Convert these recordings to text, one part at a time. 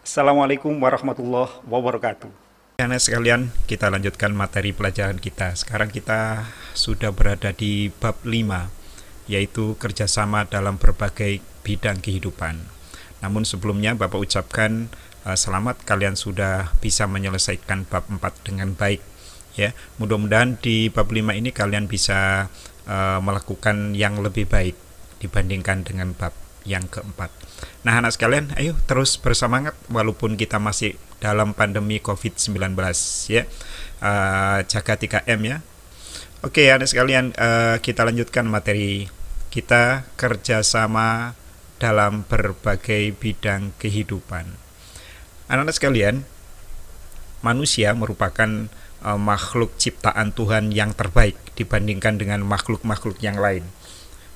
Assalamualaikum warahmatullahi wabarakatuh. Anak sekalian, kita lanjutkan materi pelajaran kita. Sekarang kita sudah berada di bab 5, yaitu kerjasama dalam berbagai bidang kehidupan. Namun sebelumnya Bapak ucapkan selamat, kalian sudah bisa menyelesaikan bab 4 dengan baik. Ya, mudah-mudahan di bab 5 ini kalian bisa melakukan yang lebih baik dibandingkan dengan bab yang keempat. Nah, anak sekalian, ayo terus bersemangat walaupun kita masih dalam pandemi COVID-19 ya. Jaga 3M ya. Oke, anak sekalian, kita lanjutkan materi kita, kerjasama dalam berbagai bidang kehidupan. Anak-anak sekalian, manusia merupakan makhluk ciptaan Tuhan yang terbaik dibandingkan dengan makhluk-makhluk yang lain,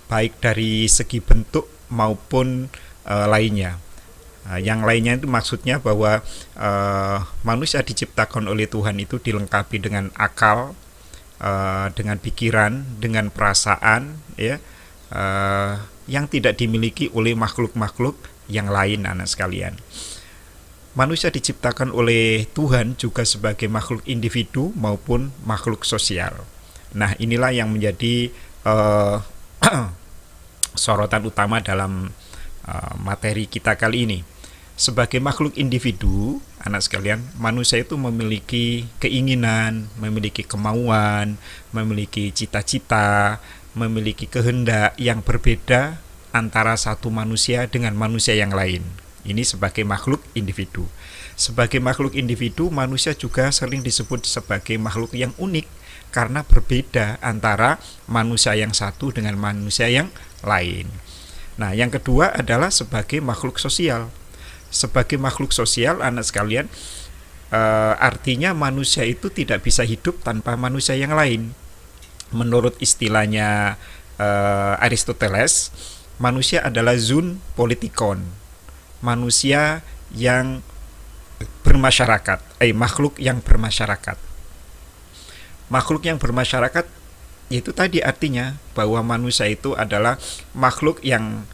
baik dari segi bentuk maupun lainnya. Yang lainnya itu maksudnya bahwa manusia diciptakan oleh Tuhan itu dilengkapi dengan akal, dengan pikiran, dengan perasaan, ya, yang tidak dimiliki oleh makhluk-makhluk yang lain, anak sekalian. Manusia diciptakan oleh Tuhan juga sebagai makhluk individu maupun makhluk sosial. Nah, inilah yang menjadi sorotan utama dalam materi kita kali ini. Sebagai makhluk individu, anak sekalian, manusia itu memiliki keinginan, memiliki kemauan, memiliki cita-cita, memiliki kehendak yang berbeda antara satu manusia dengan manusia yang lain. Ini sebagai makhluk individu. Sebagai makhluk individu, manusia juga sering disebut sebagai makhluk yang unik karena berbeda antara manusia yang satu dengan manusia yang lain. Nah, yang kedua adalah sebagai makhluk sosial. Sebagai makhluk sosial, anak sekalian, artinya manusia itu tidak bisa hidup tanpa manusia yang lain. Menurut istilahnya Aristoteles, manusia adalah zoon politikon, manusia yang bermasyarakat, makhluk yang bermasyarakat. Makhluk yang bermasyarakat itu tadi artinya bahwa manusia itu adalah makhluk yang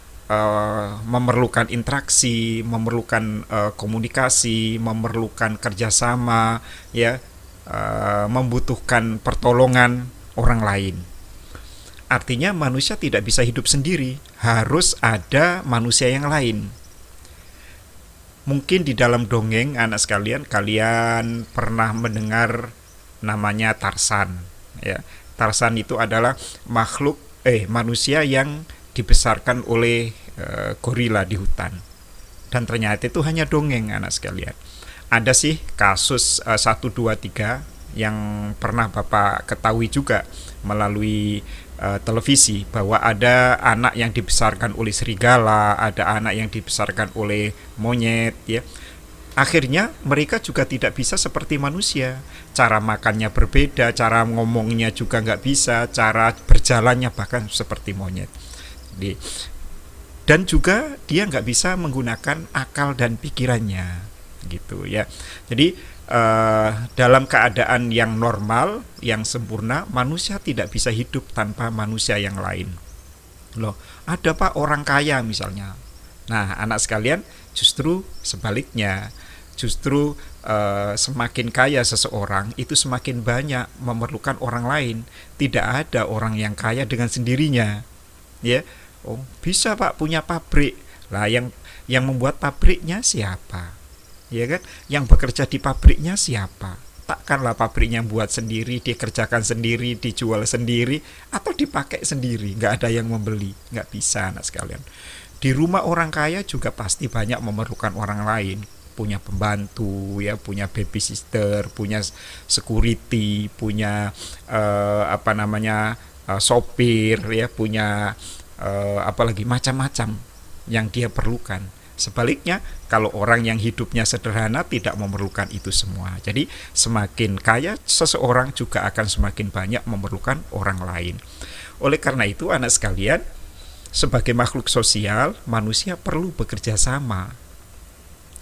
memerlukan interaksi, memerlukan komunikasi, memerlukan kerjasama, ya, membutuhkan pertolongan orang lain. Artinya manusia tidak bisa hidup sendiri, harus ada manusia yang lain. Mungkin di dalam dongeng, anak sekalian, kalian pernah mendengar namanya Tarzan, ya. Tarzan itu adalah manusia yang dibesarkan oleh gorila di hutan. Dan ternyata itu hanya dongeng, anak sekalian. Ada sih kasus 1, 2, 3 yang pernah Bapak ketahui juga melalui televisi, bahwa ada anak yang dibesarkan oleh serigala, ada anak yang dibesarkan oleh monyet, ya. Akhirnya mereka juga tidak bisa seperti manusia. Cara makannya berbeda, cara ngomongnya juga nggak bisa, cara berjalannya bahkan seperti monyet. Dan juga dia nggak bisa menggunakan akal dan pikirannya, gitu ya. Jadi dalam keadaan yang normal, yang sempurna, manusia tidak bisa hidup tanpa manusia yang lain. Loh, ada Pak orang kaya misalnya. Nah, anak sekalian, justru sebaliknya. Justru semakin kaya seseorang itu semakin banyak memerlukan orang lain. Tidak ada orang yang kaya dengan sendirinya, ya. Oh, bisa Pak punya pabrik. Lah yang membuat pabriknya siapa? Ya kan? Yang bekerja di pabriknya siapa? Takkanlah pabriknya buat sendiri, dikerjakan sendiri, dijual sendiri, atau dipakai sendiri, nggak ada yang membeli. Nggak bisa, anak sekalian. Di rumah orang kaya juga pasti banyak memerlukan orang lain. Punya pembantu, ya, punya babysitter, punya security, punya sopir, ya, punya apalagi macam-macam yang dia perlukan. Sebaliknya, kalau orang yang hidupnya sederhana tidak memerlukan itu semua. Jadi semakin kaya seseorang juga akan semakin banyak memerlukan orang lain. Oleh karena itu, anak sekalian, sebagai makhluk sosial, manusia perlu bekerja sama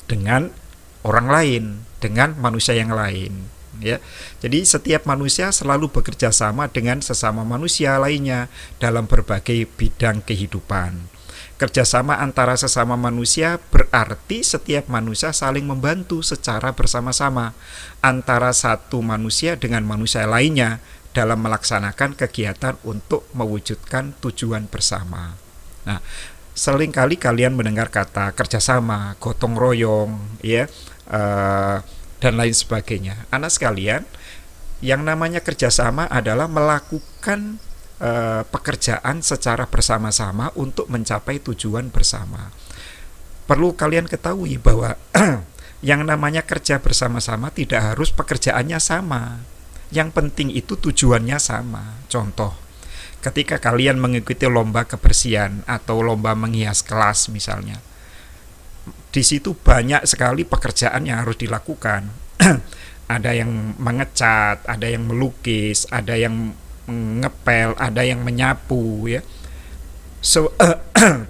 dengan orang lain, dengan manusia yang lain, ya. Jadi setiap manusia selalu bekerja sama dengan sesama manusia lainnya dalam berbagai bidang kehidupan. Kerjasama antara sesama manusia berarti setiap manusia saling membantu secara bersama-sama antara satu manusia dengan manusia lainnya dalam melaksanakan kegiatan untuk mewujudkan tujuan bersama. Nah, seringkali kalian mendengar kata kerjasama, gotong royong, ya, dan lain sebagainya. Anak sekalian, yang namanya kerjasama adalah melakukan pekerjaan secara bersama-sama untuk mencapai tujuan bersama. Perlu kalian ketahui bahwa yang namanya kerja bersama-sama tidak harus pekerjaannya sama. Yang penting itu tujuannya sama. Contoh, ketika kalian mengikuti lomba kebersihan atau lomba menghias kelas misalnya, di situ banyak sekali pekerjaan yang harus dilakukan. Ada yang mengecat, ada yang melukis, ada yang ngepel, ada yang menyapu, ya.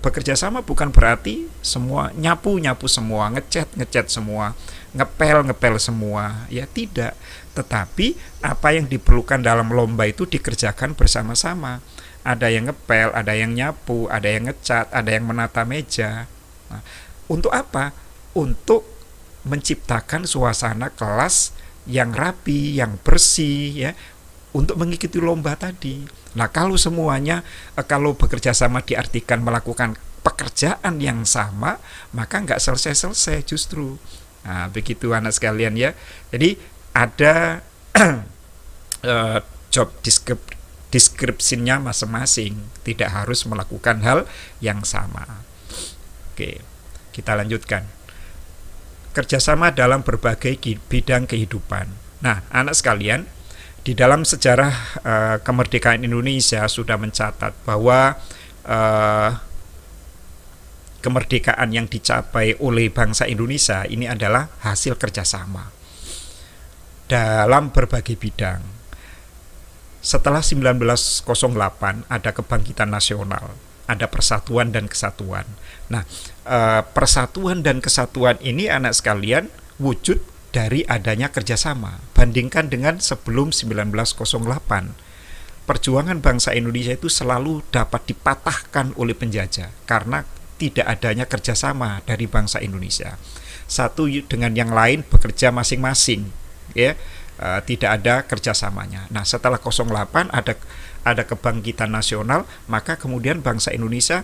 Bekerja sama bukan berarti semua nyapu semua, ngecat semua, ngepel semua, ya tidak. Tetapi apa yang diperlukan dalam lomba itu dikerjakan bersama-sama. Ada yang ngepel, ada yang nyapu, ada yang ngecat, ada yang menata meja. Nah, untuk apa? Untuk menciptakan suasana kelas yang rapi, yang bersih, ya, untuk mengikuti lomba tadi. Nah, kalau semuanya, kalau bekerja sama diartikan melakukan pekerjaan yang sama, maka nggak selesai-selesai justru. Nah, begitu anak sekalian ya. Jadi ada job description-nya masing-masing, tidak harus melakukan hal yang sama. Oke, kita lanjutkan. Kerjasama dalam berbagai bidang kehidupan. Nah, anak sekalian, di dalam sejarah kemerdekaan Indonesia sudah mencatat bahwa kemerdekaan yang dicapai oleh bangsa Indonesia ini adalah hasil kerjasama dalam berbagai bidang. Setelah 1908 ada kebangkitan nasional, ada persatuan dan kesatuan. Nah, persatuan dan kesatuan ini anak sekalian wujud dari adanya kerjasama. Bandingkan dengan sebelum 1908, perjuangan bangsa Indonesia itu selalu dapat dipatahkan oleh penjajah karena tidak adanya kerjasama dari bangsa Indonesia. Satu dengan yang lain bekerja masing-masing, ya, tidak ada kerjasamanya. Nah, setelah 08 ada kebangkitan nasional, maka kemudian bangsa Indonesia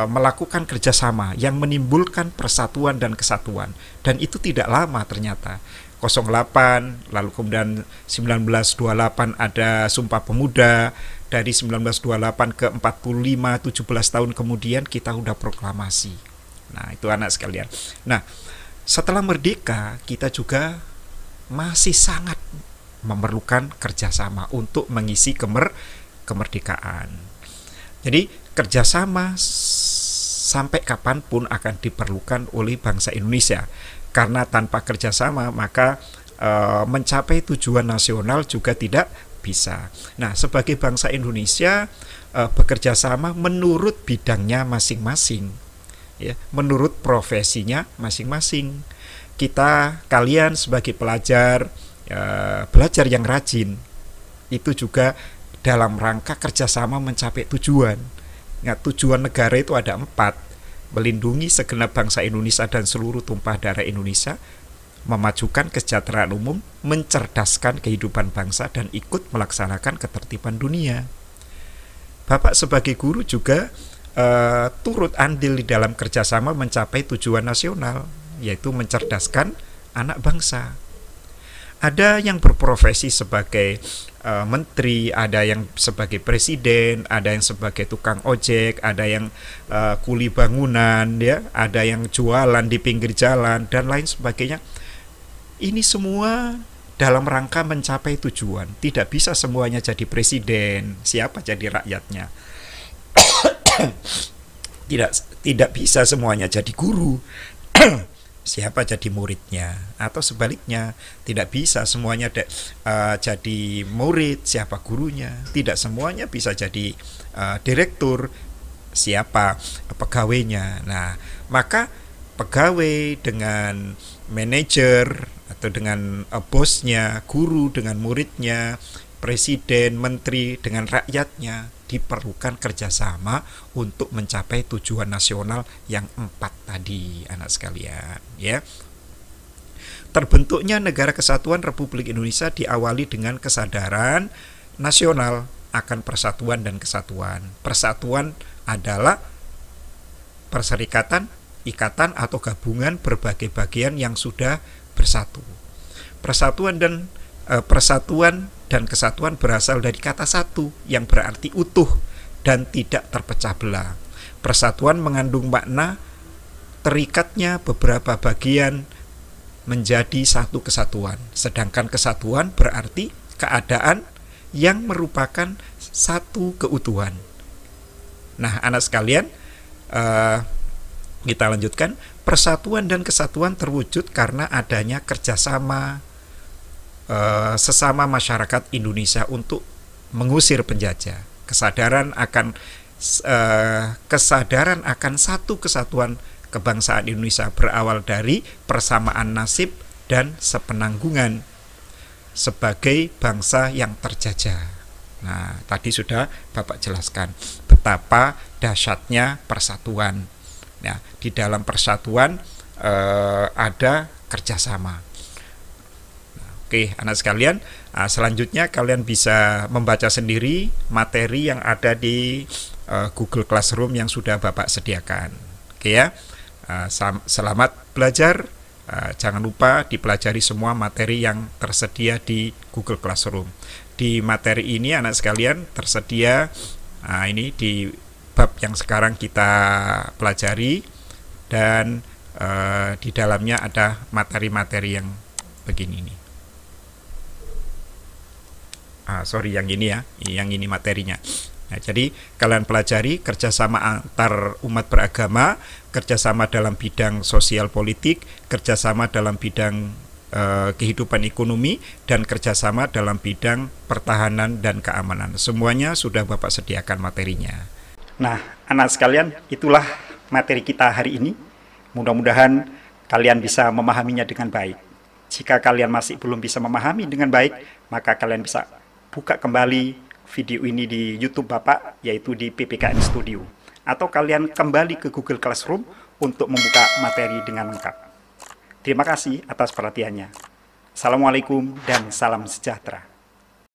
melakukan kerjasama yang menimbulkan persatuan dan kesatuan. Dan itu tidak lama ternyata. 08, lalu kemudian 1928 ada Sumpah Pemuda, dari 1928 ke 45, 17 tahun kemudian kita udah proklamasi. Nah, itu anak sekalian. Nah, setelah merdeka kita juga masih sangat memerlukan kerjasama untuk mengisi kemerdekaan. Jadi kerjasama sampai kapanpun akan diperlukan oleh bangsa Indonesia, karena tanpa kerjasama maka mencapai tujuan nasional juga tidak bisa. Nah, sebagai bangsa Indonesia bekerja sama menurut bidangnya masing-masing, ya, menurut profesinya masing-masing. Kalian sebagai pelajar, belajar yang rajin, itu juga dalam rangka kerjasama mencapai tujuan. Nah, tujuan negara itu ada 4: melindungi segenap bangsa Indonesia dan seluruh tumpah darah Indonesia, memajukan kesejahteraan umum, mencerdaskan kehidupan bangsa, dan ikut melaksanakan ketertiban dunia. Bapak sebagai guru juga turut andil di dalam kerjasama mencapai tujuan nasional, yaitu mencerdaskan anak bangsa. Ada yang berprofesi sebagai menteri, ada yang sebagai presiden, ada yang sebagai tukang ojek, ada yang kuli bangunan, ya, ada yang jualan di pinggir jalan dan lain sebagainya. Ini semua dalam rangka mencapai tujuan. Tidak bisa semuanya jadi presiden, siapa jadi rakyatnya. Tidak bisa semuanya jadi guru. Siapa jadi muridnya, atau sebaliknya, tidak bisa semuanya jadi murid, siapa gurunya. Tidak semuanya bisa jadi direktur, siapa pegawainya. Nah, maka pegawai dengan manajer atau dengan bosnya, guru dengan muridnya, presiden, menteri dengan rakyatnya, diperlukan kerjasama untuk mencapai tujuan nasional yang 4 tadi, anak sekalian, ya. Terbentuknya Negara Kesatuan Republik Indonesia diawali dengan kesadaran nasional akan persatuan dan kesatuan. Persatuan adalah perserikatan, ikatan atau gabungan berbagai bagian yang sudah bersatu. Persatuan dan kesatuan berasal dari kata satu yang berarti utuh dan tidak terpecah belah. Persatuan mengandung makna terikatnya beberapa bagian menjadi satu kesatuan. Sedangkan kesatuan berarti keadaan yang merupakan satu keutuhan. Nah, anak sekalian, kita lanjutkan. Persatuan dan kesatuan terwujud karena adanya kerjasama sesama masyarakat Indonesia untuk mengusir penjajah. Kesadaran akan satu kesatuan kebangsaan Indonesia berawal dari persamaan nasib dan sepenanggungan sebagai bangsa yang terjajah. Nah, tadi sudah Bapak jelaskan betapa dahsyatnya persatuan. Nah, di dalam persatuan ada kerjasama. Nah, oke, anak sekalian, selanjutnya kalian bisa membaca sendiri materi yang ada di Google Classroom yang sudah Bapak sediakan. Oke ya. Selamat belajar. Jangan lupa dipelajari semua materi yang tersedia di Google Classroom. Di materi ini anak sekalian tersedia ini di bab yang sekarang kita pelajari, dan di dalamnya ada materi-materi yang begini nih. Yang ini ya, yang ini materinya. Nah, jadi kalian pelajari kerjasama antar umat beragama, kerjasama dalam bidang sosial politik, kerjasama dalam bidang kehidupan ekonomi, dan kerjasama dalam bidang pertahanan dan keamanan. Semuanya sudah Bapak sediakan materinya. Nah, anak sekalian, itulah materi kita hari ini. Mudah-mudahan kalian bisa memahaminya dengan baik. Jika kalian masih belum bisa memahami dengan baik, maka kalian bisa buka kembali video ini di YouTube Bapak, yaitu di PPKN Studio. Atau kalian kembali ke Google Classroom untuk membuka materi dengan lengkap. Terima kasih atas perhatiannya. Assalamualaikum dan salam sejahtera.